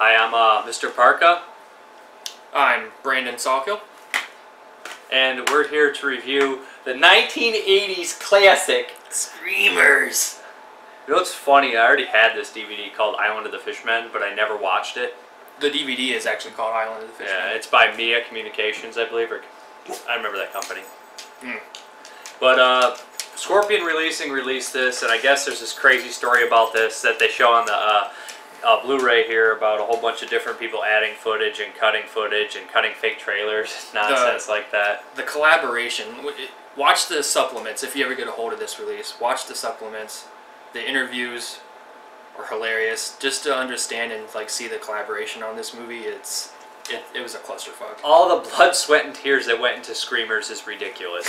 Hi, I'm Mrparka. I'm Brandon Salkil. And we're here to review the 1980s classic, Screamers. You know what's funny? I already had this DVD called Island of the Fishmen, but I never watched it. The DVD is actually called Island of the Fishmen. Yeah, it's by Mia Communications, I believe. I remember that company. Mm. But Scorpion released this, and I guess there's this crazy story about this that they show on the Blu Ray here about a whole bunch of different people adding footage and cutting fake trailers, nonsense like that. The collaboration. Watch the supplements if you ever get a hold of this release. Watch the supplements. The interviews are hilarious. Just to understand and see the collaboration on this movie, it was a clusterfuck. All the blood, sweat, and tears that went into Screamers is ridiculous.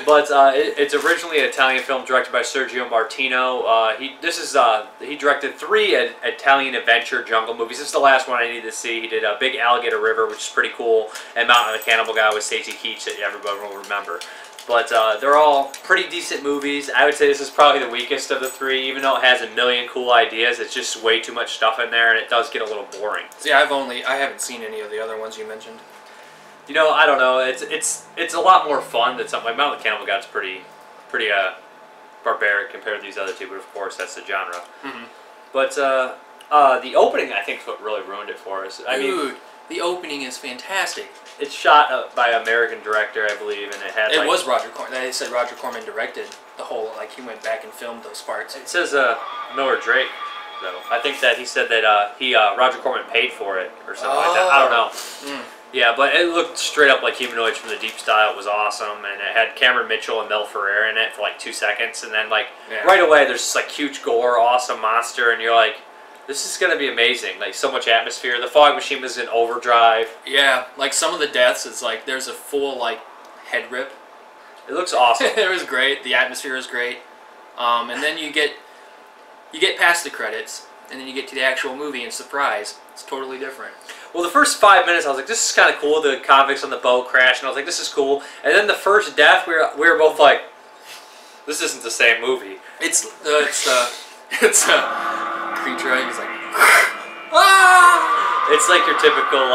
But it's originally an Italian film directed by Sergio Martino. He directed 3 Italian adventure jungle movies. This is the last one I needed to see. He did Big Alligator River, which is pretty cool, and Mountain of the Cannibal Guy with Stacey Keach that everybody will remember. But they're all pretty decent movies. I would say this is probably the weakest of the 3, even though it has a million cool ideas. It's just way too much stuff in there, and it does get a little boring. See, I haven't seen any of the other ones you mentioned. You know, I don't know. It's a lot more fun than something like Mountain of the Cannibal Guy. It's pretty barbaric compared to these other 2, but of course that's the genre. Mm-hmm. But the opening, I think, is what really ruined it for us. Dude, the opening is fantastic. It's shot by an American director, I believe, and it had. It was Roger Corman. They said Roger Corman directed the whole. He went back and filmed those parts. It says Miller Drake, though. I think that he said that Roger Corman paid for it or something like that. I don't know. Mm. Yeah, but it looked straight up like Humanoids from the Deep style. It was awesome, and it had Cameron Mitchell and Mel Ferrer in it for 2 seconds, and then right away there's this huge gore, awesome monster, and you're like, this is going to be amazing. So much atmosphere. The fog machine was in overdrive. Yeah, some of the deaths, it's there's a full, head rip. It looks awesome. It was great. The atmosphere is great. And then you get past the credits, and then you get to the actual movie, and surprise, it's totally different. Well, the first 5 minutes, I was like, this is kind of cool. The convicts on the boat crash, and I was like, this is cool. And then the first death, we were both like, this isn't the same movie. It's creature, he's like, ah! It's your typical,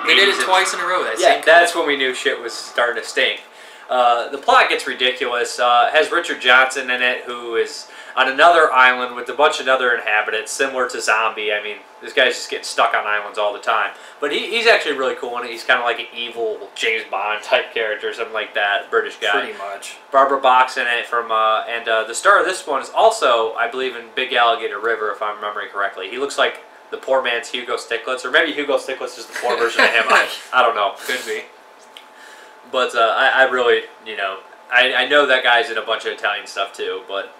They did it twice in a row, that's when we knew shit was starting to stink. The plot gets ridiculous. It has Richard Johnson in it, who is on another island with a bunch of other inhabitants, similar to Zombie. I mean, this guy's just getting stuck on islands all the time. But he's actually really cool in it. He's kind of like an evil James Bond type character, something like that, British guy. Pretty much. Barbara Bach's in it and the star of this one is also, I believe, in Big Alligator River, if I'm remembering correctly. He looks like the poor man's Hugo Stiglitz, or maybe Hugo Stiglitz is the poor version of him. I don't know. Could be. But I really, I know that guy's in a bunch of Italian stuff too, but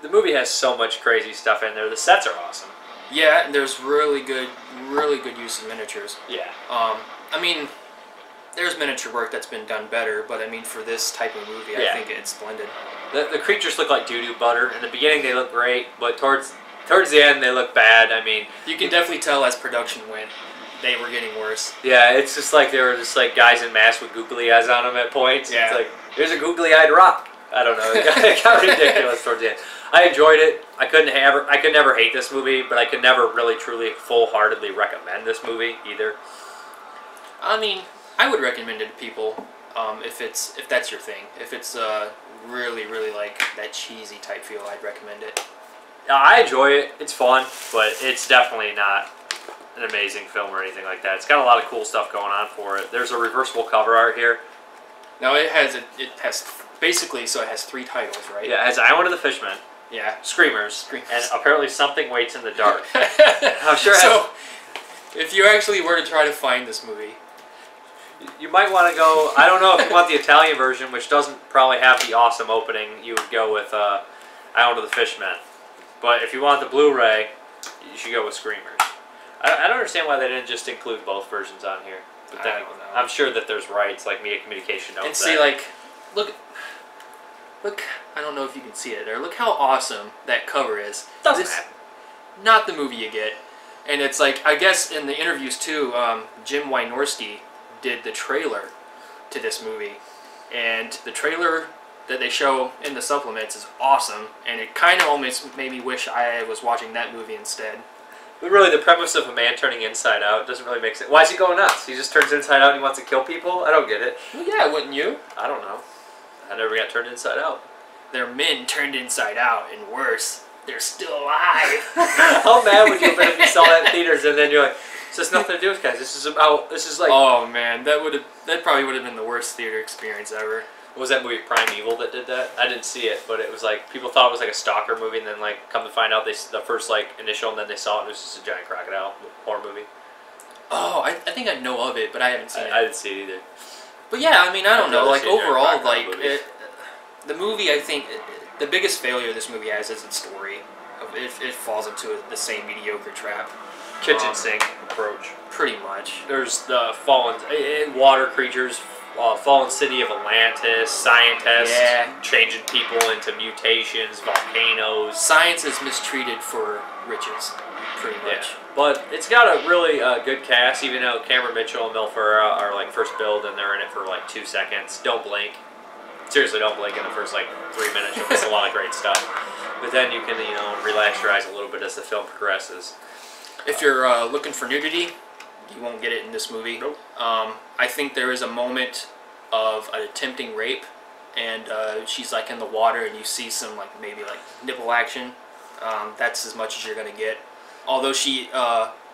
the movie has so much crazy stuff in there. The sets are awesome. Yeah, and there's really good use of miniatures. Yeah. I mean, there's miniature work that's been done better, but I mean, for this type of movie, I think it's splendid. The creatures look like doo-doo butter. In the beginning, they look great, but towards the end, they look bad. I mean, you can definitely tell as production went, they were getting worse. Yeah, it's just they were just guys in masks with googly eyes on them at points. Yeah. It's here's a googly-eyed rock. I don't know. It got ridiculous towards the end. I enjoyed it. I could never hate this movie, but I could never really, truly, full-heartedly recommend this movie either. I mean, I would recommend it to people if that's your thing. If it's really that cheesy type feel, I'd recommend it. I enjoy it. It's fun, but it's definitely not an amazing film or anything like that. It's got a lot of cool stuff going on for it. There's a reversible cover art here. Now it has basically, so it has 3 titles, right? Yeah, it has Island of the Fishmen. Yeah. Screamers. And apparently Something Waits in the Dark. I'm sure so, if you actually were to try to find this movie, you might want to go, I don't know if you want the Italian version, which doesn't probably have the awesome opening, you would go with Island of the Fishmen. But if you want the Blu-ray, you should go with Screamers. I don't understand why they didn't just include both versions on here. But then, I don't know. I'm sure that there's rights, Mia Communication notes. And see, look, I don't know if you can see it there. Look how awesome that cover is. Doesn't happen. Not the movie you get. And it's I guess in the interviews too, Jim Wynorski did the trailer to this movie. And the trailer that they show in the supplements is awesome. And it kind of almost made me wish I was watching that movie instead. But really, the premise of a man turning inside out doesn't really make sense. Why is he going nuts? He just turns inside out and he wants to kill people? I don't get it. Well, yeah, wouldn't you? I don't know. I never got turned inside out. They're men turned inside out, and worse, they're still alive. How mad would you have been if you saw that in theaters and then you're like, this has nothing to do with guys. This is like... Oh, man, that probably would have been the worst theater experience ever. What was that movie, Primeval, that did that? I didn't see it, but it was like, people thought it was like a stalker movie, and then like, come to find out, the first like initial, and then they saw it, and it was just a giant crocodile horror movie. Oh, I think I know of it, but I haven't seen it. I didn't see it either. But yeah, I mean, I don't know, like overall, like, the movie, I think, the biggest failure this movie has is its story. It falls into the same mediocre trap. Kitchen sink approach. Pretty much. There's the fallen water creatures, fallen city of Atlantis, scientists changing people into mutations, volcanoes. Science is mistreated for riches, pretty much. Yeah. But it's got a really good cast, even though Cameron Mitchell and Ferrer are like first build and they're in it for like 2 seconds. Don't blink. Seriously, don't blink in the first like 3 minutes. You'll miss a lot of great stuff. But then you can, relax your eyes a little bit as the film progresses. If you're looking for nudity, you won't get it in this movie. Nope. I think there is a moment of an attempting rape, and she's like in the water, and you see some maybe nipple action. That's as much as you're gonna get. Although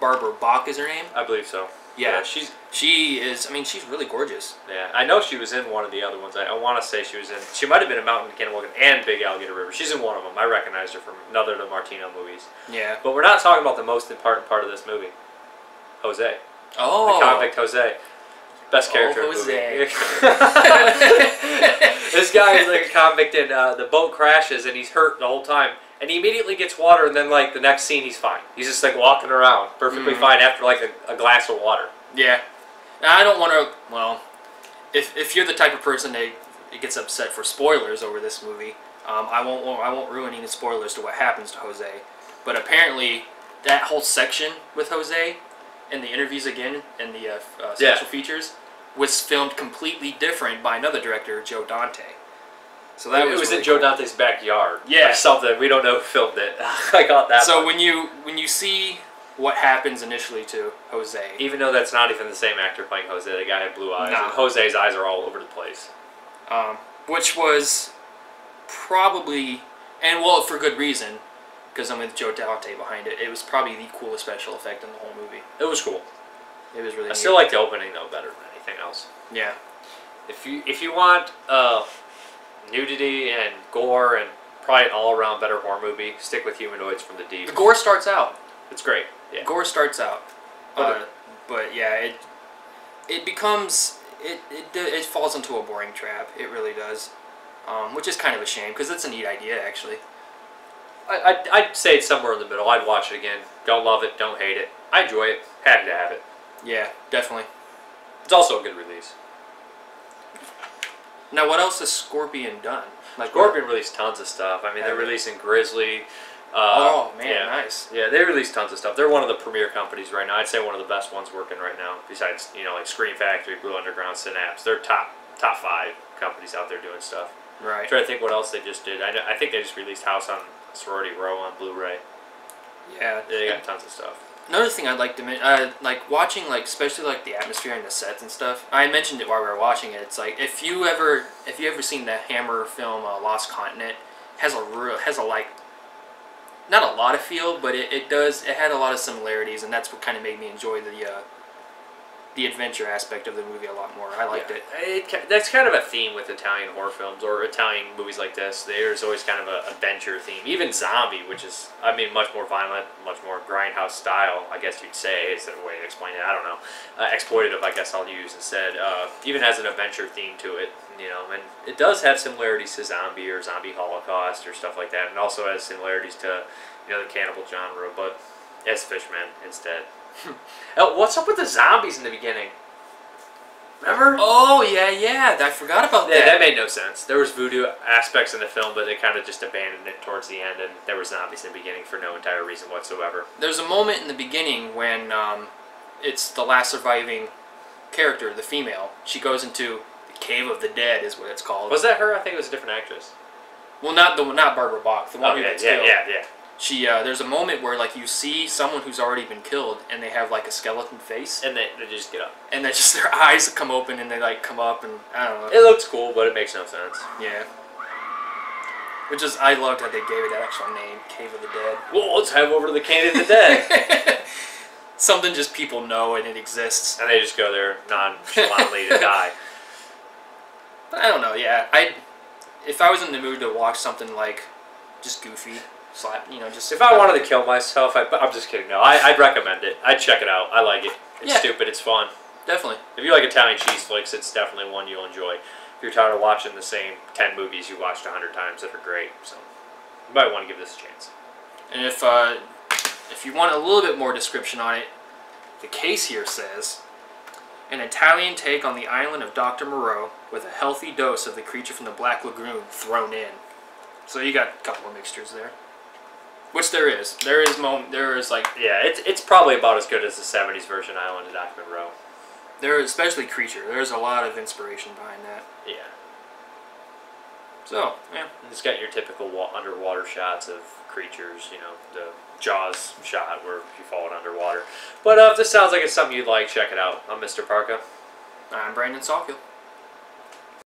Barbara Bach is her name. I believe so. Yeah, she is. I mean, she's really gorgeous. Yeah, I know she was in one of the other ones. I want to say she was in. She might have been in Mountain Cannibal and Big Alligator River. She's in one of them. I recognized her from another of the Martino movies. Yeah. But we're not talking about the most important part of this movie. Jose. Oh. The convict Jose. Best character in the movie. This guy is like a convict, and the boat crashes, and he's hurt the whole time. And he immediately gets water, and then the next scene he's fine. He's just walking around perfectly fine after a glass of water. Yeah. Now, I don't want to. Well, if you're the type of person that gets upset for spoilers over this movie, I won't ruin any spoilers to what happens to Jose. But apparently, that whole section with Jose, and the interviews again, and the special features, was filmed completely different by another director, Joe Dante. So that was in really Joe cool. Dante's backyard. Yeah. Or something. We don't know who filmed it. I got that. So when you see what happens initially to Jose, even though that's not even the same actor playing Jose, the guy had blue eyes, No. and Jose's eyes are all over the place. which was probably, and well, for good reason, because I'm with Joe Dante behind it. It was probably the coolest special effect in the whole movie. It was cool. It was really. I still like the opening though better than anything else. Yeah. If you want nudity and gore and probably an all-around better horror movie, stick with Humanoids from the Deep. The gore starts out. It's great. Yeah. Gore starts out, but yeah, it becomes it falls into a boring trap. It really does, which is kind of a shame because it's a neat idea actually. I'd say it's somewhere in the middle. I'd watch it again. Don't love it. Don't hate it. I enjoy it. Happy to have it. Yeah, definitely. It's also a good release. Now, what else has Scorpion done? Like Scorpion released tons of stuff. I mean, they're releasing Grizzly. Oh man, yeah. nice. Yeah, they release tons of stuff. They're one of the premier companies right now. I'd say one of the best ones working right now. Besides, like Scream Factory, Blue Underground, Synapse. They're top 5 companies out there doing stuff. Right. I'm trying to think what else they just did. I think they just released House on Sorority Row on Blu Ray. Yeah, they got tons of stuff. Another thing I'd like to mention, like watching, especially the atmosphere and the sets and stuff. I mentioned it while we were watching it. It's like if you ever seen the Hammer film Lost Continent, has not a lot of feel, but it had a lot of similarities, and that's what kind of made me enjoy the adventure aspect of the movie a lot more. I liked it. That's kind of a theme with Italian horror films or Italian movies like this. There's always kind of a adventure theme. Even Zombie, which is, much more violent, much more grindhouse style, I guess you'd say, is the way to explain it. I don't know. Exploitative, I guess I'll use instead. Even has an adventure theme to it, and it does have similarities to Zombie or Zombie Holocaust or stuff like that, and also has similarities to, the cannibal genre, but as fishmen instead. What's up with the zombies in the beginning? Remember? Oh, yeah. I forgot about that. Yeah, that made no sense. There was voodoo aspects in the film, but they kind of just abandoned it towards the end, and there were zombies in the beginning for no entire reason whatsoever. There's a moment in the beginning when it's the last surviving character, the female. She goes into the Cave of the Dead, is what it's called. Was that her? I think it was a different actress. Well, not Barbara Bach. The one who gets killed. Yeah. There's a moment where like you see someone who's already been killed, and they have like a skeleton face, And they just get up. and then just their eyes come open, and they like come up, and I don't know. It looks cool, but it makes no sense. Yeah. Which is, I loved how they gave it that actual name, Cave of the Dead. Well, let's head over to the Cave of the Dead. Something just people know and it exists. And they just go there nonchalantly to die. But I don't know, yeah. If I was in the mood to watch something like just goofy, just... If I wanted to kill myself, I'm just kidding. No, I'd recommend it. I'd check it out. I like it. It's stupid. It's fun. Definitely. If you like Italian cheese flicks, it's definitely one you'll enjoy. If you're tired of watching the same 10 movies you watched 100 times that are great, so you might want to give this a chance. And if you want a little bit more description on it, the case here says, an Italian take on the island of Dr. Moreau with a healthy dose of the creature from the Black Lagoon thrown in. So you got a couple of mixtures there. Which there is. There is like... Yeah, it's probably about as good as the 70s version Island of Dr. Moreau. There, especially creature. There's a lot of inspiration behind that. Yeah. So, yeah. It's got your typical underwater shots of creatures, the Jaws shot where you fall underwater. But if this sounds like it's something you'd like, check it out. I'm Mr. Parka. I'm Brandon Salkil.